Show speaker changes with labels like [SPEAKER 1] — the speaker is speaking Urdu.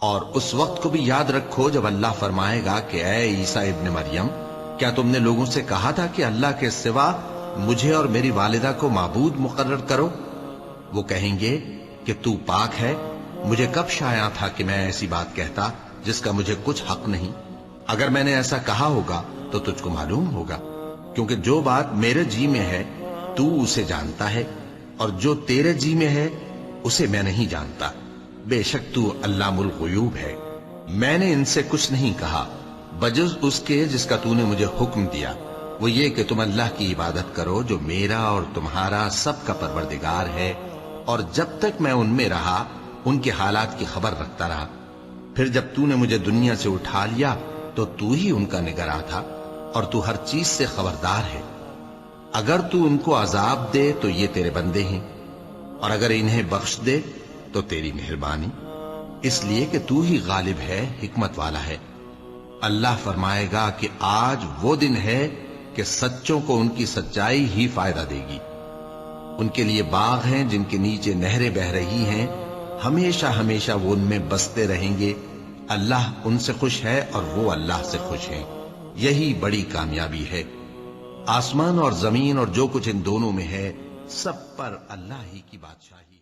[SPEAKER 1] اور اس وقت کو بھی یاد رکھو جب اللہ فرمائے گا کہ اے عیسیٰ ابن مریم، کیا تم نے لوگوں سے کہا تھا کہ اللہ کے سوا مجھے اور میری والدہ کو معبود مقرر کرو؟ وہ کہیں گے کہ تو پاک ہے، مجھے کب شایع تھا کہ میں ایسی بات کہتا جس کا مجھے کچھ حق نہیں۔ اگر میں نے ایسا کہا ہوگا تو تجھ کو معلوم ہوگا، کیونکہ جو بات میرے جی میں ہے تو اسے جانتا ہے، اور جو تیرے جی میں ہے اسے میں نہیں جانتا۔ بے شک تو علام الغیوب ہے۔ میں نے ان سے کچھ نہیں کہا بجز اس کے جس کا تو نے مجھے حکم دیا، وہ یہ کہ تم اللہ کی عبادت کرو جو میرا اور تمہارا سب کا پروردگار ہے، اور جب تک میں ان میں رہا ان کے حالات کی خبر رکھتا رہا۔ پھر جب تو نے مجھے دنیا سے اٹھا لیا تو تو ہی ان کا نگراں تھا، اور تو ہر چیز سے خبردار ہے۔ اگر تو ان کو عذاب دے تو یہ تیرے بندے ہیں، اور اگر انہیں بخش دے تو تیری مہربانی، اس لیے کہ تو ہی غالب ہے، حکمت والا ہے۔ اللہ فرمائے گا کہ آج وہ دن ہے کہ سچوں کو ان کی سچائی ہی فائدہ دے گی۔ ان کے لیے باغ ہیں جن کے نیچے نہریں بہ رہی ہیں، ہمیشہ ہمیشہ وہ ان میں بستے رہیں گے۔ اللہ ان سے خوش ہے اور وہ اللہ سے خوش ہیں، یہی بڑی کامیابی ہے۔ آسمان اور زمین اور جو کچھ ان دونوں میں ہے، سب پر اللہ ہی کی بادشاہی۔